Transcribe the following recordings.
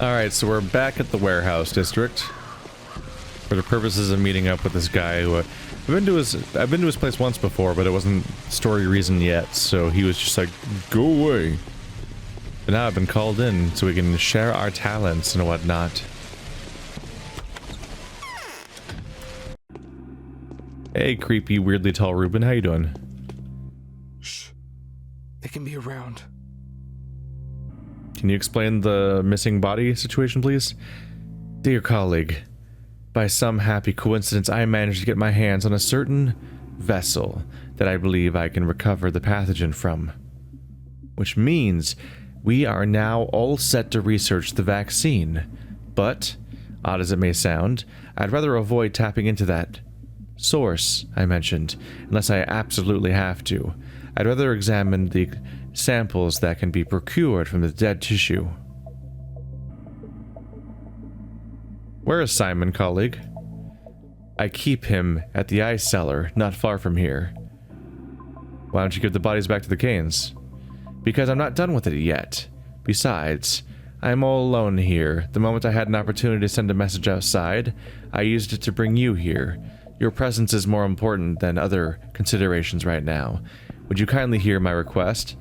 Alright, so we're back at the warehouse district for the purposes of meeting up with this guy who I've been to his place once before, but it wasn't story reason yet, so he was just like, go away. But now I've been called in so we can share our talents and whatnot. Hey, creepy, weirdly tall Ruben, how you doing? Shh. They can be around. Can you explain the missing body situation, please? Dear colleague, by some happy coincidence, I managed to get my hands on a certain vessel that I believe I can recover the pathogen from. Which means we are now all set to research the vaccine. But, odd as it may sound, I'd rather avoid tapping into that source I mentioned, unless I absolutely have to. I'd rather examine the samples that can be procured from the dead tissue. Where is Simon, colleague? I keep him at the ice cellar, not far from here. Why don't you give the bodies back to the Canes? Because I'm not done with it yet. Besides, I'm all alone here. The moment I had an opportunity to send a message outside, I used it to bring you here. Your presence is more important than other considerations right now. Would you kindly hear my request?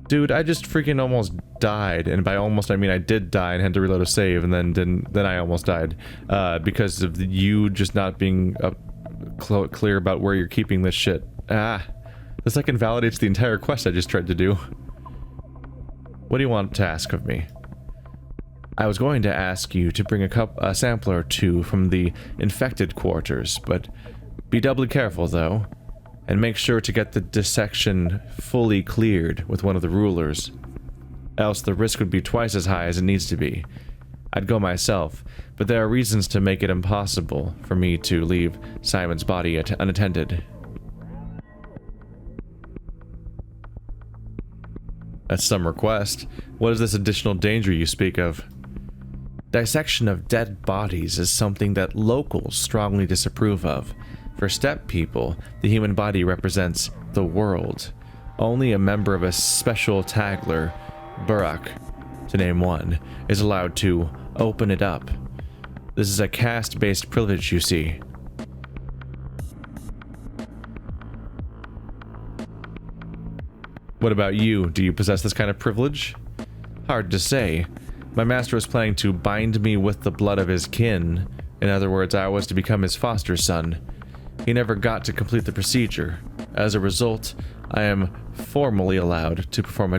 Dude, I just freaking almost died, and by almost I mean I did die and had to reload a save, and then I almost died because of you just not being clear about where you're keeping this shit. This like invalidates the entire quest I just tried to do. What do you want to ask of me? I was going to ask you to bring a sampler or two from the infected quarters, but be doubly careful though. And make sure to get the dissection fully cleared with one of the rulers. Else the risk would be twice as high as it needs to be. I'd go myself, but there are reasons to make it impossible for me to leave Simon's body unattended. That's some request. What is this additional danger you speak of? Dissection of dead bodies is something that locals strongly disapprove of. For steppe people, the human body represents the world. Only a member of a special tagler, Burak, to name one, is allowed to open it up. This is a caste-based privilege, you see. What about you? Do you possess this kind of privilege? Hard to say. My master was planning to bind me with the blood of his kin. In other words, I was to become his foster son. He never got to complete the procedure. As a result, I am formally allowed to perform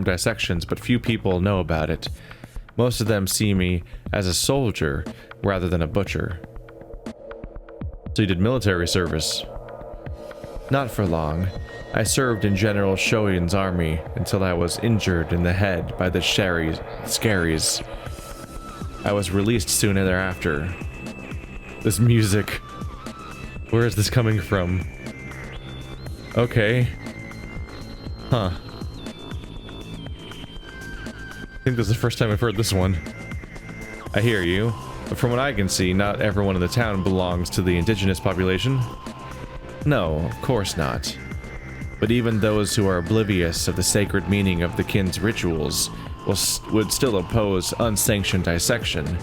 dissections, but few people know about it. Most of them see me as a soldier rather than a butcher. So you did military service? Not for long. I served in General Shoyin's army until I was injured in the head by the scaries. I was released soon thereafter. This music. Where is this coming from? Okay. Huh. I think this is the first time I've heard this one. I hear you, but from what I can see, not everyone in the town belongs to the ingenious population. No, of course not. But even those who are oblivious of the sacred meaning of the kin's rituals would still oppose unsanctioned dissection.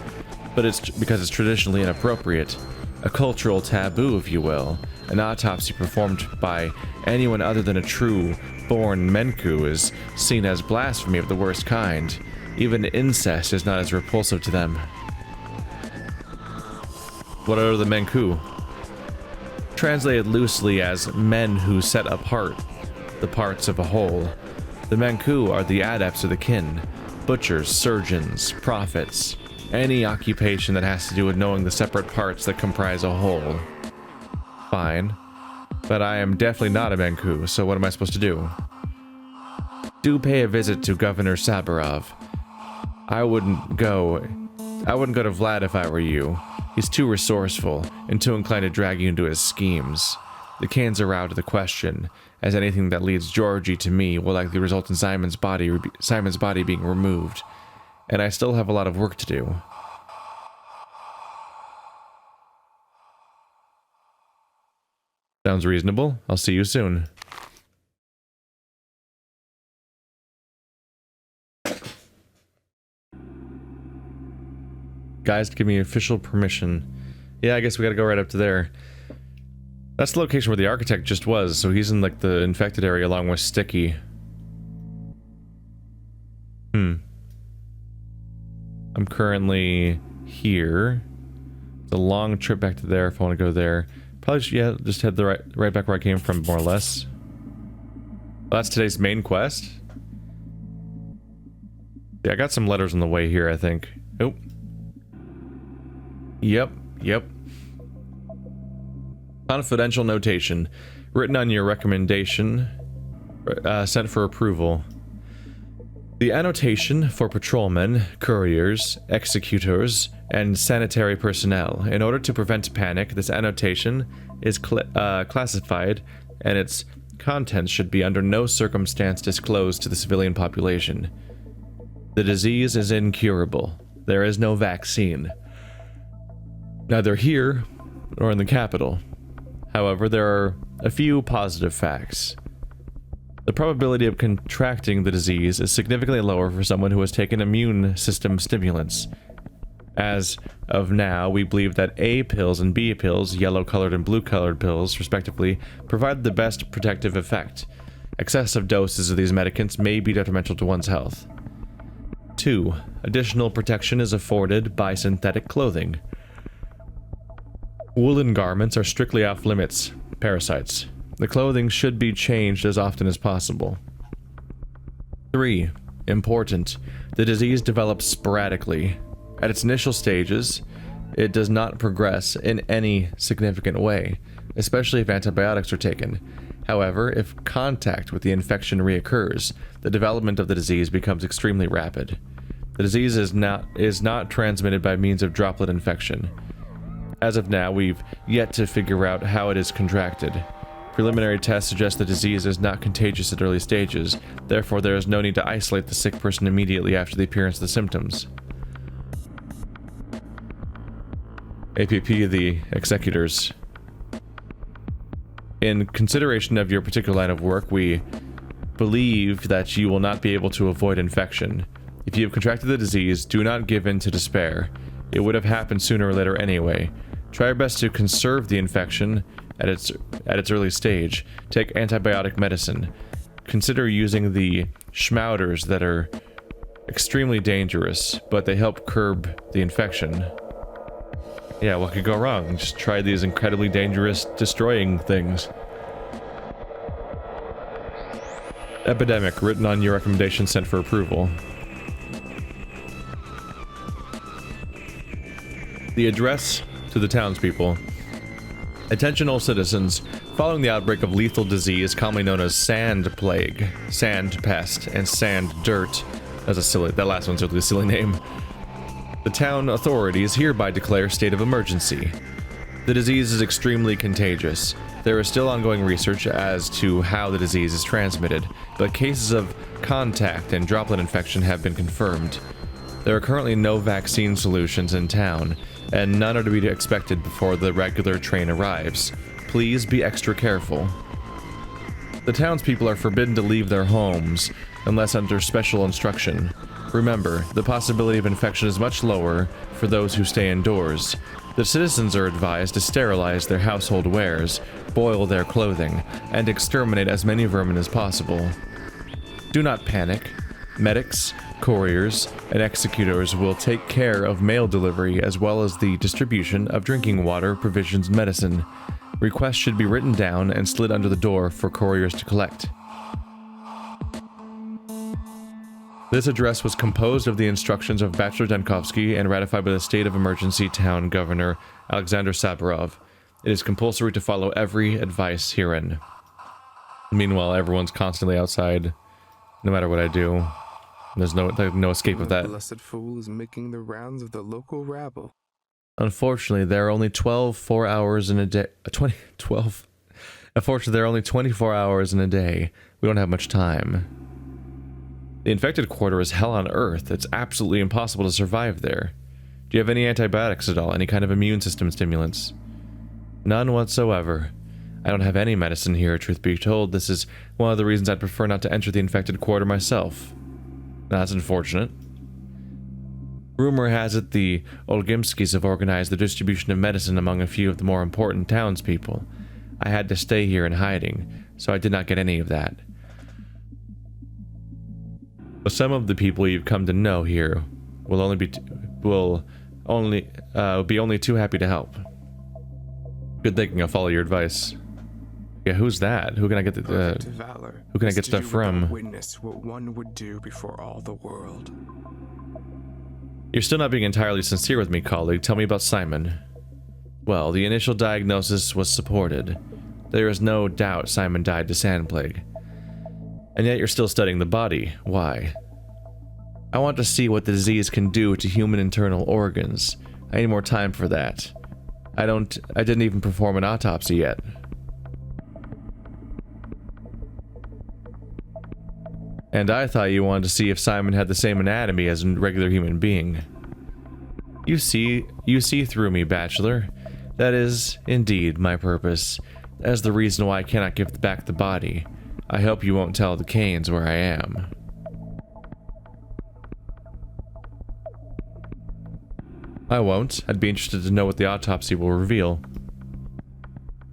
But it's because it's traditionally inappropriate. A cultural taboo, if you will. An autopsy performed by anyone other than a true born Menku is seen as blasphemy of the worst kind. Even incest is not as repulsive to them. What are the Menku? Translated loosely as men who set apart the parts of a whole. The Menku are the adepts of the kin. Butchers, surgeons, prophets. Any occupation that has to do with knowing the separate parts that comprise a whole. Fine. But I am definitely not a Menku, so what am I supposed to do? Do pay a visit to Governor Sabarov. I wouldn't go to Vlad if I were you. He's too resourceful, and too inclined to drag you into his schemes. The Canes are out of the question, as anything that leads Georgie to me will likely result in Simon's body being removed. And I still have a lot of work to do. Sounds reasonable. I'll see you soon. Guys, give me official permission. Yeah, I guess we gotta go right up to there. That's the location where the architect just was, so he's in, like, the infected area along with Sticky. I'm currently here. It's a long trip back to there if I want to go there. Probably should, yeah, just head the right back where I came from, more or less. Well, that's today's main quest. Yeah, I got some letters on the way here, I think. Oh. Yep. Confidential notation. Written on your recommendation. Sent for approval. The annotation for patrolmen, couriers, executors, and sanitary personnel. In order to prevent panic, this annotation is classified, and its contents should be under no circumstance disclosed to the civilian population. The disease is incurable. There is no vaccine. Neither here nor in the capital. However, there are a few positive facts. The probability of contracting the disease is significantly lower for someone who has taken immune system stimulants. As of now, we believe that A pills and B pills, yellow-colored and blue-colored pills, respectively, provide the best protective effect. Excessive doses of these medicaments may be detrimental to one's health. 2. Additional protection is afforded by synthetic clothing. Woolen garments are strictly off-limits. Parasites. The clothing should be changed as often as possible. 3. Important. The disease develops sporadically. At its initial stages, it does not progress in any significant way, especially if antibiotics are taken. However, if contact with the infection reoccurs, the development of the disease becomes extremely rapid. The disease is not transmitted by means of droplet infection. As of now, we've yet to figure out how it is contracted. Preliminary tests suggest the disease is not contagious at early stages, therefore there is no need to isolate the sick person immediately after the appearance of the symptoms. APP, the executors. In consideration of your particular line of work, we believe that you will not be able to avoid infection. If you have contracted the disease, do not give in to despair. It would have happened sooner or later anyway. Try your best to conserve the infection at its early stage. Take antibiotic medicine. Consider using the schmouters that are extremely dangerous, but they help curb the infection. Yeah, what could go wrong? Just try these incredibly dangerous destroying things. Epidemic, written on your recommendation, sent for approval. The address to the townspeople. Attention all citizens. Following the outbreak of lethal disease commonly known as sand plague, sand pest, and sand dirt. That last one's really a silly name. The town authorities hereby declare state of emergency. The disease is extremely contagious. There is still ongoing research as to how the disease is transmitted, but cases of contact and droplet infection have been confirmed. There are currently no vaccine solutions in town, and none are to be expected before the regular train arrives. Please be extra careful. The townspeople are forbidden to leave their homes unless under special instruction. Remember, the possibility of infection is much lower for those who stay indoors. The citizens are advised to sterilize their household wares, boil their clothing, and exterminate as many vermin as possible. Do not panic. Medics, couriers, and executors will take care of mail delivery as well as the distribution of drinking water, provisions, and medicine. Requests should be written down and slid under the door for couriers to collect. This address was composed of the instructions of Bachelor Denkovsky and ratified by the State of Emergency Town Governor Alexander Saburov. It is compulsory to follow every advice herein. Meanwhile, everyone's constantly outside, no matter what I do. There's no escape of that. The blessed fool is making the rounds of the local rabble. Unfortunately, there are only 24 hours in a day. Unfortunately, there are only 24 hours in a day. We don't have much time. The infected quarter is hell on earth. It's absolutely impossible to survive there. Do you have any antibiotics at all? Any kind of immune system stimulants? None whatsoever. I don't have any medicine here, truth be told. This is one of the reasons I'd prefer not to enter the infected quarter myself. That's unfortunate. Rumor has it the Olgimskis have organized the distribution of medicine among a few of the more important townspeople. I had to stay here in hiding, so I did not get any of that. But some of the people you've come to know here will only be only too happy to help. Good thinking. I'll follow your advice. Yeah, who's that? Who can I get who can I get stuff from? Witness what one would do before all the world. You're still not being entirely sincere with me, colleague. Tell me about Simon. Well, the initial diagnosis was supported. There is no doubt Simon died to sand plague. And yet you're still studying the body. Why? I want to see what the disease can do to human internal organs. I need more time for that. I didn't even perform an autopsy yet. And I thought you wanted to see if Simon had the same anatomy as a regular human being. You see through me, Bachelor. That is, indeed, my purpose. That is the reason why I cannot give back the body. I hope you won't tell the Canes where I am. I won't. I'd be interested to know what the autopsy will reveal.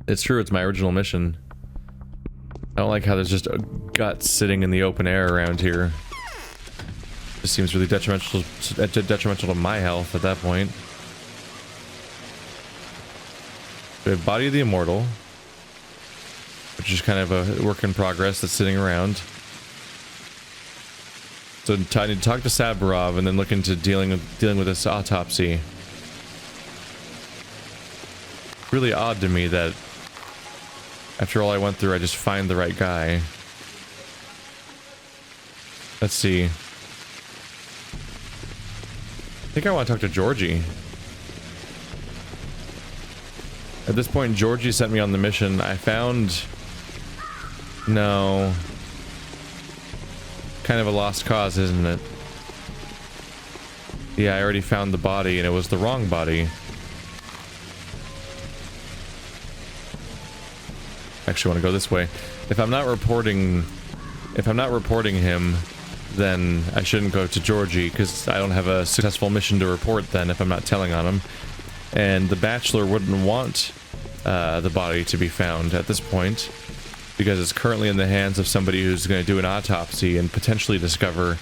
It's true, it's my original mission. I don't like how there's just a gut sitting in the open air around here. This seems really detrimental to my health at that point. We have Body of the Immortal, which is kind of a work in progress that's sitting around. So I need to talk to Saburov and then look into dealing with this autopsy. Really odd to me that after all I went through, I just find the right guy. Let's see. I think I want to talk to Georgie. At this point, Georgie sent me on the mission. I found... No. Kind of a lost cause, isn't it? Yeah, I already found the body, and it was the wrong body. Actually, want to go this way. If I'm not reporting him, then I shouldn't go to Georgie, because I don't have a successful mission to report then if I'm not telling on him. And the Bachelor wouldn't want the body to be found at this point, because it's currently in the hands of somebody who's going to do an autopsy and potentially discover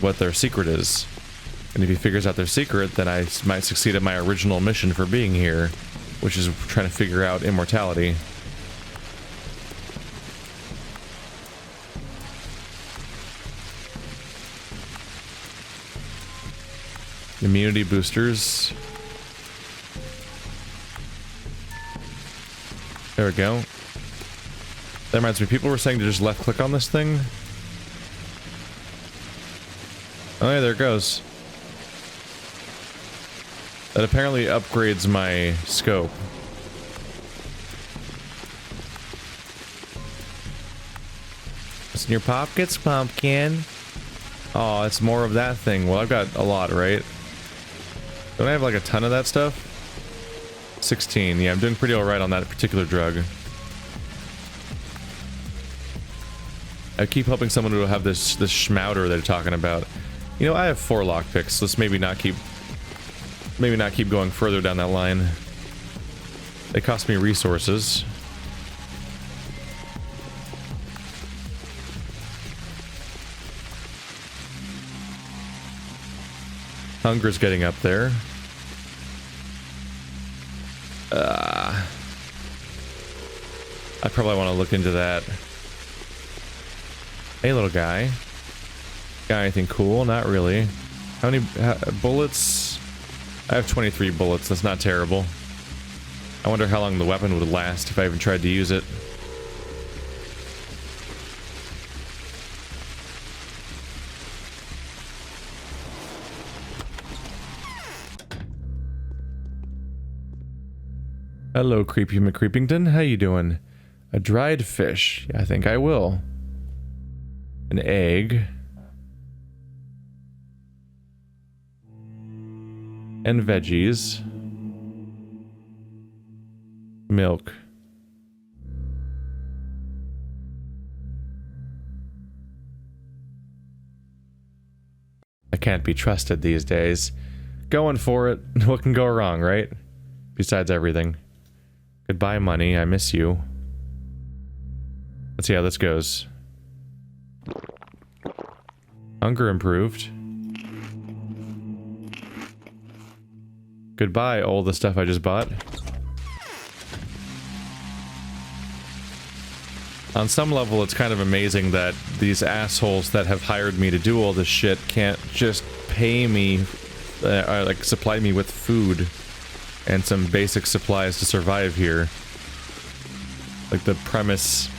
what their secret is. And if he figures out their secret, then I might succeed at my original mission for being here, which is trying to figure out immortality. Immunity boosters. There we go. That reminds me, people were saying to just left click on this thing. Oh yeah, there it goes. That apparently upgrades my scope. What's in your pockets, pumpkin? Oh, it's more of that thing. Well, I've got a lot, right? Don't I have like a ton of that stuff? 16. Yeah, I'm doing pretty alright on that particular drug. I keep hoping someone will have this schmouter they're talking about. You know, I have 4 lockpicks. Let's maybe not keep going further down that line. They cost me resources. Hunger's getting up there. I probably want to look into that. Hey, little guy. Got anything cool? Not really. How many bullets? I have 23 bullets. That's not terrible. I wonder how long the weapon would last if I even tried to use it. Hello, Creepy McCreepington. How you doing? A dried fish. Yeah, I think I will. An egg. And veggies. Milk. I can't be trusted these days. Going for it. What can go wrong, right? Besides everything. Goodbye, money. I miss you. Let's see how this goes. Hunger improved. Goodbye, all the stuff I just bought. On some level, it's kind of amazing that these assholes that have hired me to do all this shit can't just pay me, like supply me with food and some basic supplies to survive here. Like, the premise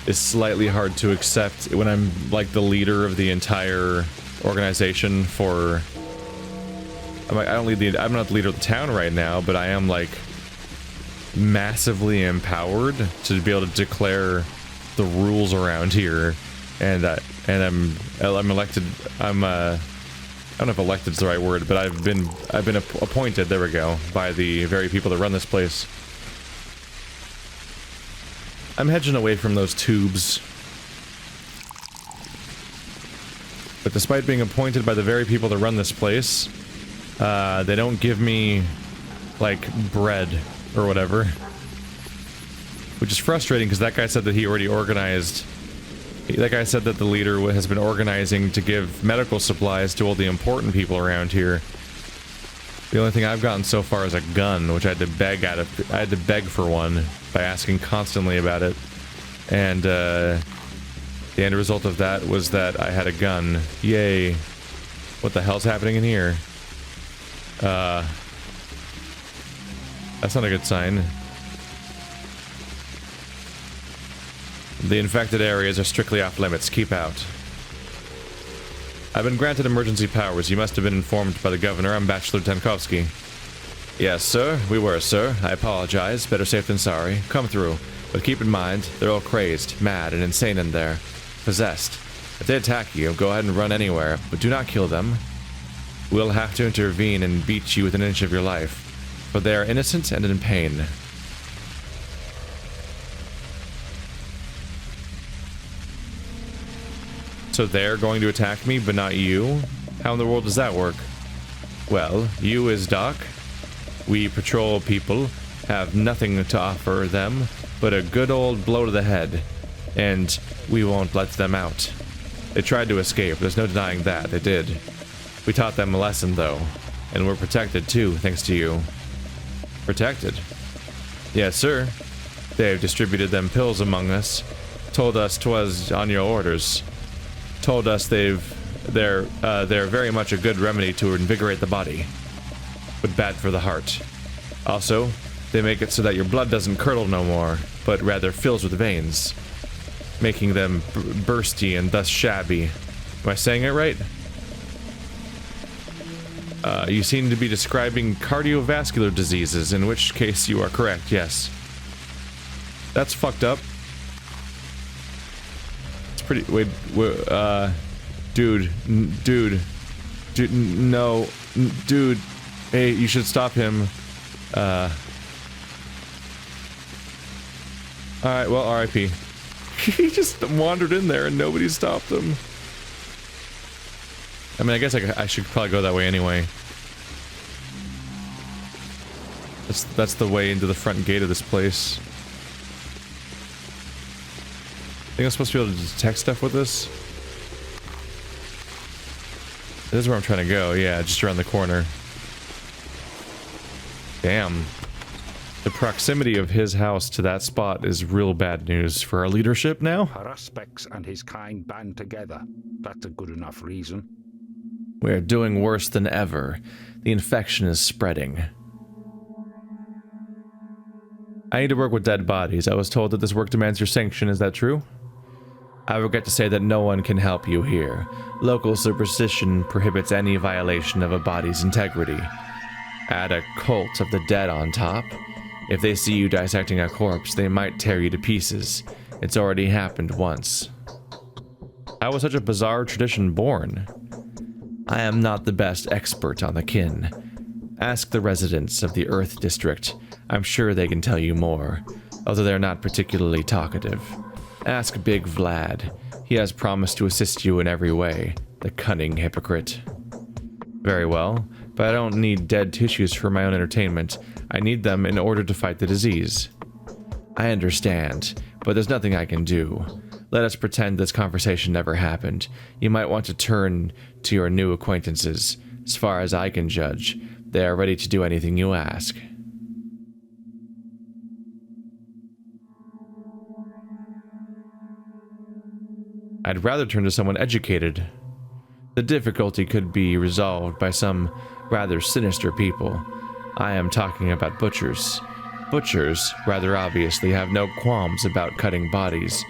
is slightly hard to accept when I'm like the leader of the entire organization for... I'm not the leader of the town right now, but I am like massively empowered to be able to declare the rules around here, and I'm elected. I don't know if elected is the right word, but I've been appointed. There we go, by the very people that run this place. I'm hedging away from those tubes. But despite being appointed by the very people that run this place, they don't give me, like, bread or whatever. Which is frustrating, because that guy said that he already organized... That guy said that the leader has been organizing to give medical supplies to all the important people around here. The only thing I've gotten so far is a gun, which I had to beg I had to beg for one by asking constantly about it. And, the end result of that was that I had a gun. Yay. What the hell's happening in here? That's not a good sign. The infected areas are strictly off limits. Keep out. I've been granted emergency powers. You must have been informed by the governor. I'm Bachelor Tankovsky. Yes, sir. We were, sir. I apologize. Better safe than sorry. Come through. But keep in mind, they're all crazed, mad, and insane in there. Possessed. If they attack you, go ahead and run anywhere, but do not kill them. We'll have to intervene and beat you within an inch of your life, for they are innocent and in pain. So they're going to attack me, but not you? How in the world does that work? Well, you as Doc, we patrol people, have nothing to offer them but a good old blow to the head, and we won't let them out. They tried to escape, there's no denying that, they did. We taught them a lesson, though, and we're protected, too, thanks to you. Protected? Yes, sir. They've distributed them pills among us, told us 'twas on your orders, told us they're very much a good remedy to invigorate the body, but bad for the heart. Also, they make it so that your blood doesn't curdle no more, but rather fills with veins, making them bursty and thus shabby. Am I saying it right? You seem to be describing cardiovascular diseases, in which case you are correct, yes. That's fucked up. It's pretty... Wait, dude, no, dude, hey, you should stop him. Alright, well, RIP. He just wandered in there and nobody stopped him. I mean, I guess I should probably go that way anyway. That's the way into the front gate of this place. I think I'm supposed to be able to detect stuff with this. This is where I'm trying to go, yeah, just around the corner. Damn. The proximity of his house to that spot is real bad news for our leadership now. Haruspex and his kind band together. That's a good enough reason. We're doing worse than ever. The infection is spreading. I need to work with dead bodies. I was told that this work demands your sanction. Is that true? I regret to say that no one can help you here. Local superstition prohibits any violation of a body's integrity. Add a cult of the dead on top. If they see you dissecting a corpse, they might tear you to pieces. It's already happened once. How was such a bizarre tradition born? I am not the best expert on the kin. Ask the residents of the Earth District. I'm sure they can tell you more, although they're not particularly talkative. Ask Big Vlad. He has promised to assist you in every way, the cunning hypocrite. Very well, but I don't need dead tissues for my own entertainment. I need them in order to fight the disease. I understand, but there's nothing I can do. Let us pretend this conversation never happened. You might want to turn to your new acquaintances. As far as I can judge, they are ready to do anything you ask. I'd rather turn to someone educated. The difficulty could be resolved by some rather sinister people. I am talking about butchers. Butchers, rather obviously, have no qualms about cutting bodies.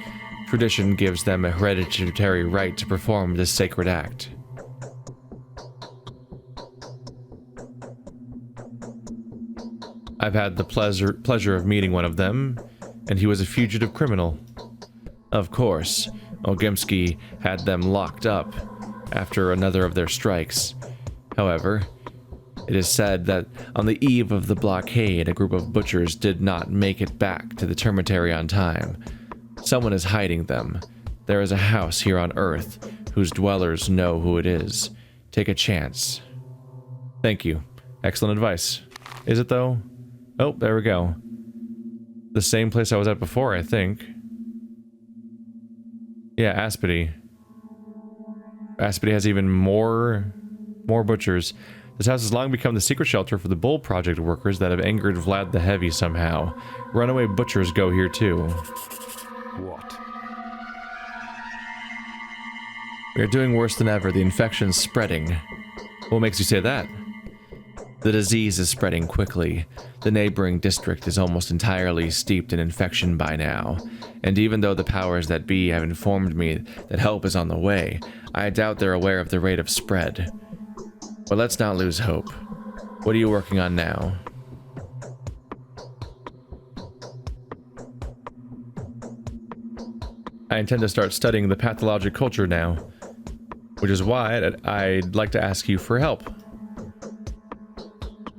Tradition gives them a hereditary right to perform this sacred act. I've had the pleasure of meeting one of them, and he was a fugitive criminal. Of course, Ogimsky had them locked up after another of their strikes. However, it is said that on the eve of the blockade, a group of butchers did not make it back to the termitary on time. Someone is hiding them. There is a house here on Earth whose dwellers know who it is. Take a chance. Thank you. Excellent advice. Is it though? Oh, there we go. The same place I was at before, I think. Yeah, Aspity. Aspity has even more butchers. This house has long become the secret shelter for the Bull Project workers that have angered Vlad the Heavy somehow. Runaway butchers go here too. What? We are doing worse than ever. The infection's spreading. What makes you say that? The disease is spreading quickly. The neighboring district is almost entirely steeped in infection by now. And even though the powers that be have informed me that help is on the way, I doubt they're aware of the rate of spread. But let's not lose hope. What are you working on now? I intend to start studying the pathologic culture now, which is why I'd like to ask you for help.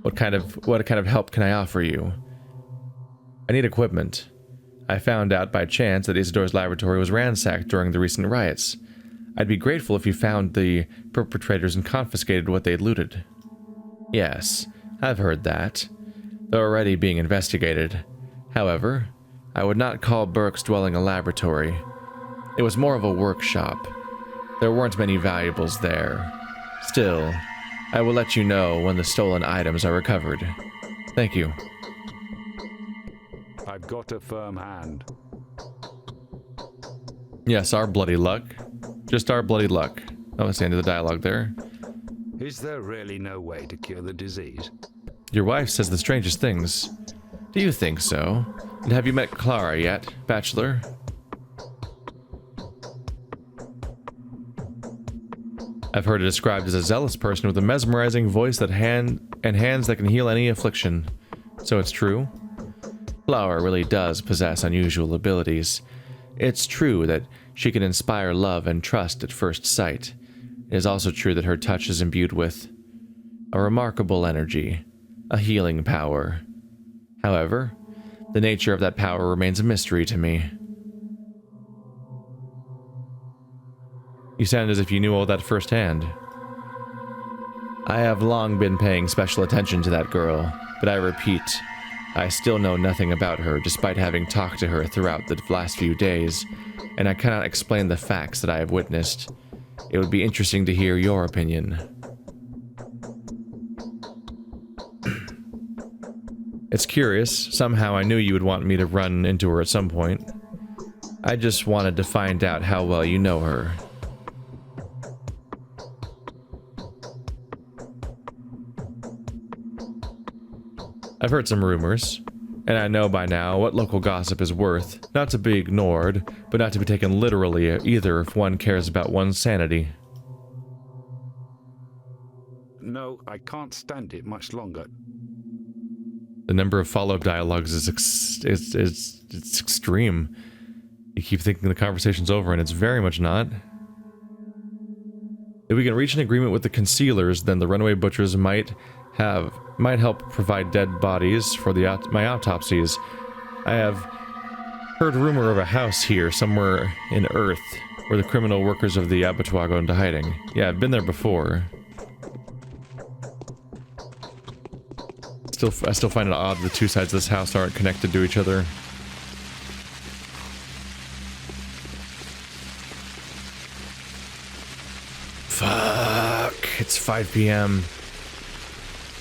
What kind of help can I offer you? I need equipment. I found out by chance that Isidore's laboratory was ransacked during the recent riots. I'd be grateful if you found the perpetrators and confiscated what they'd looted. Yes, I've heard that. They're already being investigated. However, I would not call Burke's dwelling a laboratory. It was more of a workshop. There weren't many valuables there. Still, I will let you know when the stolen items are recovered. Thank you. I've got a firm hand. Yes, our bloody luck. Just our bloody luck. Oh, that's the end of the dialogue there. Is there really no way to cure the disease? Your wife says the strangest things. Do you think so? And have you met Clara yet, Bachelor? I've heard her described as a zealous person with a mesmerizing voice and hands that can heal any affliction. So it's true? Clara really does possess unusual abilities. It's true that she can inspire love and trust at first sight. It is also true that her touch is imbued with a remarkable energy, a healing power. However, the nature of that power remains a mystery to me. You sound as if you knew all that firsthand. I have long been paying special attention to that girl, but I repeat, I still know nothing about her despite having talked to her throughout the last few days, and I cannot explain the facts that I have witnessed. It would be interesting to hear your opinion. It's curious. Somehow I knew you would want me to run into her at some point. I just wanted to find out how well you know her. I've heard some rumors, and I know by now what local gossip is worth, not to be ignored, but not to be taken literally either if one cares about one's sanity. No, I can't stand it much longer. The number of follow-up dialogues is it's extreme. You keep thinking the conversation's over, and it's very much not. If we can reach an agreement with the concealers, then the runaway butchers might help provide dead bodies for my autopsies. I have heard rumor of a house here somewhere in Earth where the criminal workers of the abattoir go into hiding. Yeah, I've been there before. I still find it odd the two sides of this house aren't connected to each other. Fuck. It's 5 p.m.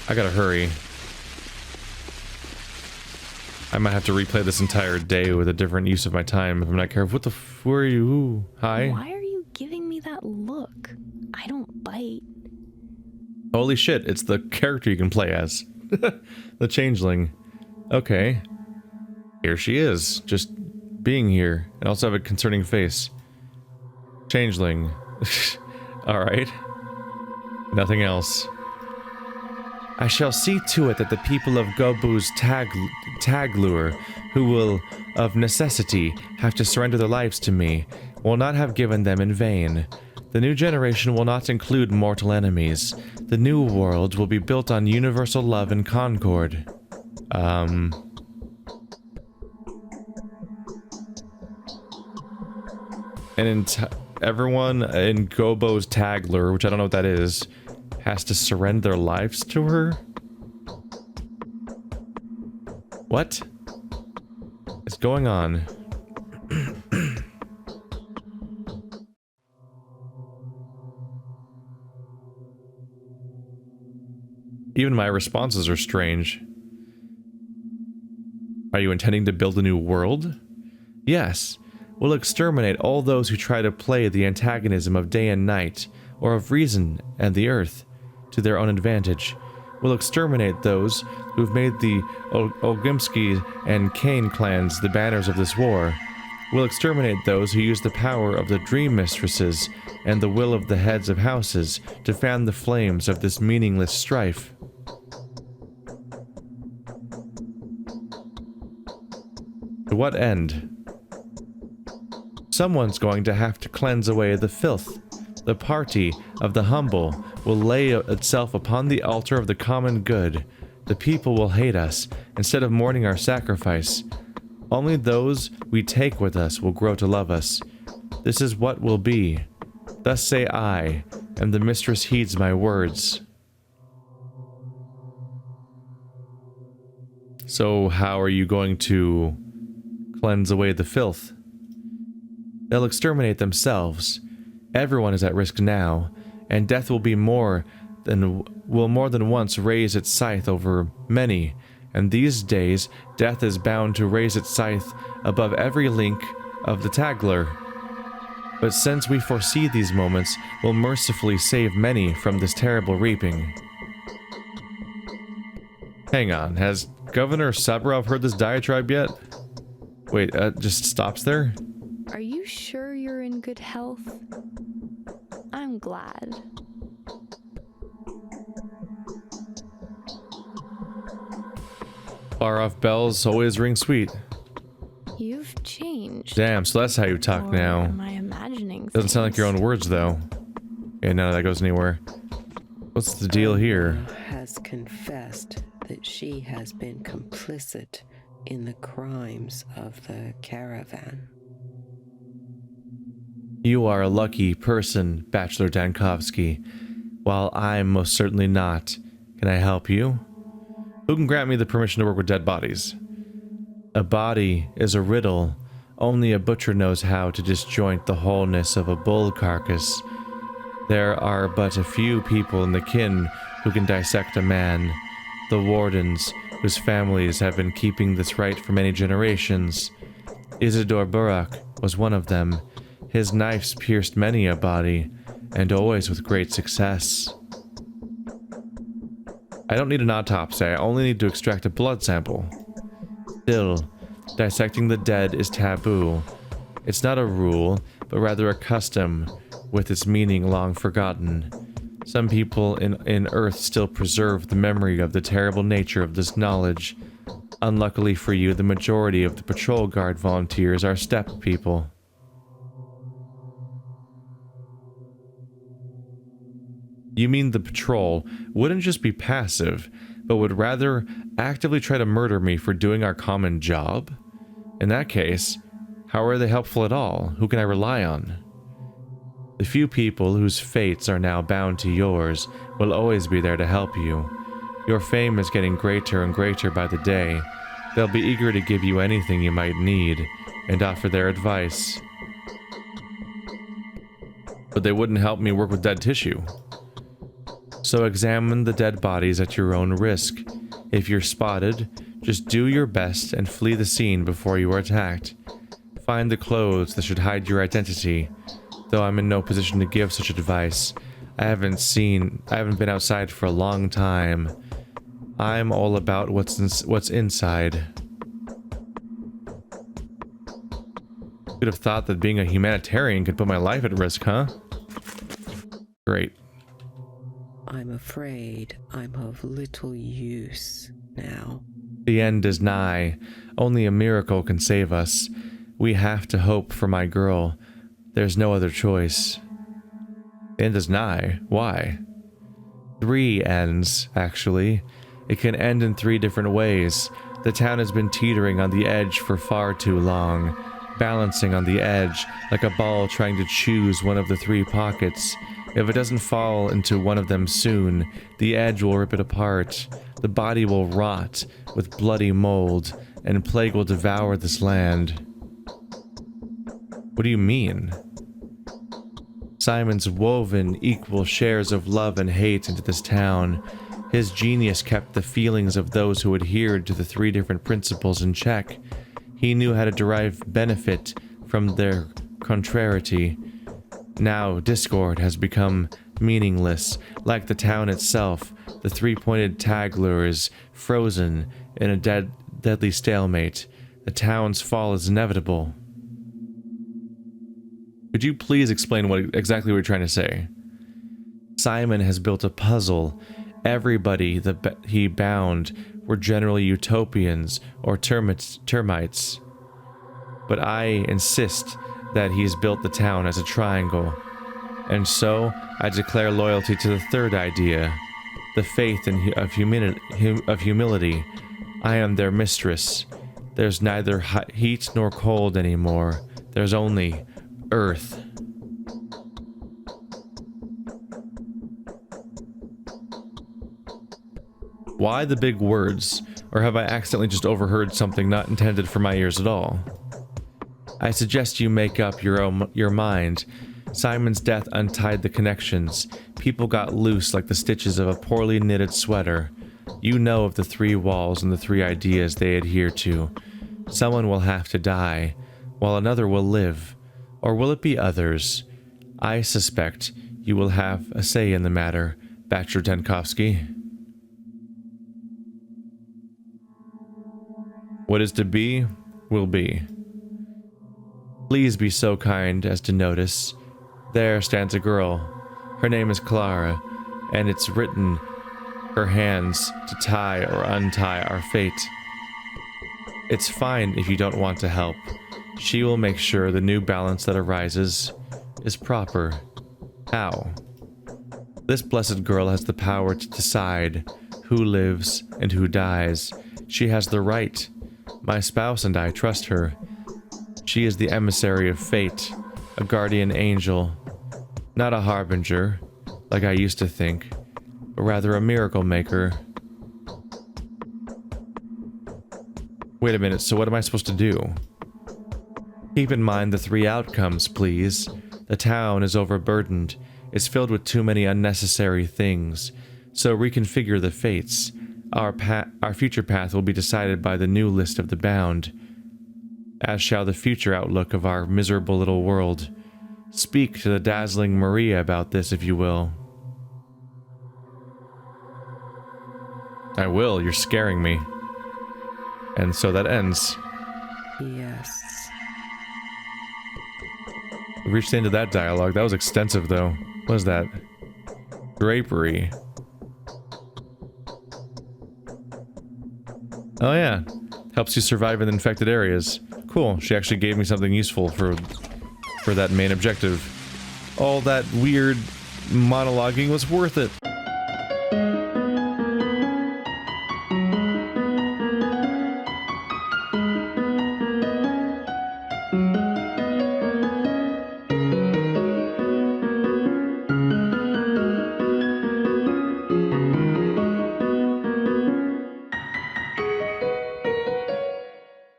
I gotta hurry. I might have to replay this entire day with a different use of my time if I'm not careful. What the f- where are you? Ooh, hi? Why are you giving me that look? I don't bite. Holy shit, it's the character you can play as. The Changeling. Okay. Here she is, just being here, and also have a concerning face. Changeling. Alright. Nothing else. I shall see to it that the people of Gobu's Taglure, who will, of necessity, have to surrender their lives to me, will not have given them in vain. The new generation will not include mortal enemies. The new world will be built on universal love and concord. Everyone in Gobo's Taglure, which I don't know what that is, has to surrender their lives to her? What is going on? Even my responses are strange. Are you intending to build a new world? Yes. We'll exterminate all those who try to play the antagonism of day and night, or of reason and the earth, to their own advantage. We'll exterminate those who've made the Olgimsky and Kane clans the banners of this war. We'll exterminate those who use the power of the dream mistresses and the will of the heads of houses to fan the flames of this meaningless strife. To what end? Someone's going to have to cleanse away the filth. The party of the humble will lay itself upon the altar of the common good. The people will hate us, instead of mourning our sacrifice. Only those we take with us will grow to love us. This is what will be. Thus say I, and the mistress heeds my words. So how are you going to cleanse away the filth? They'll exterminate themselves. Everyone is at risk now, and death will more than once raise its scythe over many, and these days death is bound to raise its scythe above every link of the Taglure. But since we foresee these moments, we'll mercifully save many from this terrible reaping. Hang on, has Governor Saburov heard this diatribe yet? Wait, just stops there? Are you sure you're in good health? I'm glad. Far off bells always ring sweet. You've changed. Damn, so that's how you talk Or now. am I imagining Doesn't sound like your own words, though. Yeah, none of that goes anywhere. What's the deal here? Has confessed that she has been complicit in the crimes of the caravan. You are a lucky person, Bachelor Dankovsky, while I'm most certainly not. Can I help you? Who can grant me the permission to work with dead bodies? A body is a riddle. Only a butcher knows how to disjoint the wholeness of a bull carcass. There are but a few people in the kin who can dissect a man. The wardens, whose families have been keeping this right for many generations. Isidore Burak was one of them. His knives pierced many a body, and always with great success. I don't need an autopsy, I only need to extract a blood sample. Still, dissecting the dead is taboo. It's not a rule, but rather a custom, with its meaning long forgotten. Some people in Earth still preserve the memory of the terrible nature of this knowledge. Unluckily for you, the majority of the patrol guard volunteers are steppe people. You mean the patrol wouldn't just be passive, but would rather actively try to murder me for doing our common job? In that case, how are they helpful at all? Who can I rely on? The few people whose fates are now bound to yours will always be there to help you. Your fame is getting greater and greater by the day. They'll be eager to give you anything you might need and offer their advice. But they wouldn't help me work with dead tissue. So examine the dead bodies at your own risk. If you're spotted, just do your best and flee the scene before you are attacked. Find the clothes that should hide your identity. Though I'm in no position to give such advice. I haven't been outside for a long time. I'm all about what's inside. Could have thought that being a humanitarian could put my life at risk, huh? Great. I'm afraid I'm of little use now. The end is nigh. Only a miracle can save us. We have to hope for my girl. There's no other choice. The end is nigh. Why? 3 ends, actually. It can end in 3 different ways. The town has been teetering on the edge for far too long, balancing on the edge like a ball trying to choose one of the 3 pockets. If it doesn't fall into one of them soon, the edge will rip it apart. The body will rot with bloody mold, and plague will devour this land. What do you mean? Simon's woven equal shares of love and hate into this town. His genius kept the feelings of those who adhered to the 3 different principles in check. He knew how to derive benefit from their contrariety. Now discord has become meaningless, like the town itself. The 3-pointed tag lure is frozen in a deadly stalemate. The town's fall is inevitable. Could you please explain what exactly we're trying to say? Simon has built a puzzle. Everybody that he bound were generally utopians or termites. But I insist that he's built the town as a triangle. And so, I declare loyalty to the 3rd idea, the faith of humility. I am their mistress. There's neither heat nor cold anymore. There's only earth. Why the big words? Or have I accidentally just overheard something not intended for my ears at all? I suggest you make up your mind. Simon's death untied the connections. People got loose like the stitches of a poorly knitted sweater. You know of the 3 walls and the 3 ideas they adhere to. Someone will have to die, while another will live. Or will it be others? I suspect you will have a say in the matter, Bachelor Tenkovsky. What is to be, will be. Please be so kind as to notice. There stands a girl. Her name is Clara, and it's written her hands to tie or untie our fate. It's fine if you don't want to help. She will make sure the new balance that arises is proper. How? This blessed girl has the power to decide who lives and who dies. She has the right. My spouse and I trust her. She is the emissary of fate, a guardian angel. Not a harbinger, like I used to think, but rather a miracle maker. Wait a minute, so what am I supposed to do? Keep in mind the 3 outcomes, please. The town is overburdened. It's filled with too many unnecessary things. So reconfigure the fates. Our future path will be decided by the new list of the bound, as shall the future outlook of our miserable little world. Speak to the dazzling Maria about this, if you will. I will, you're scaring me. And so that ends. Yes. We reached the end of that dialogue. That was extensive, though. What is that? Drapery. Oh yeah. Helps you survive in infected areas. Cool. She actually gave me something useful for that main objective. All that weird monologuing was worth it.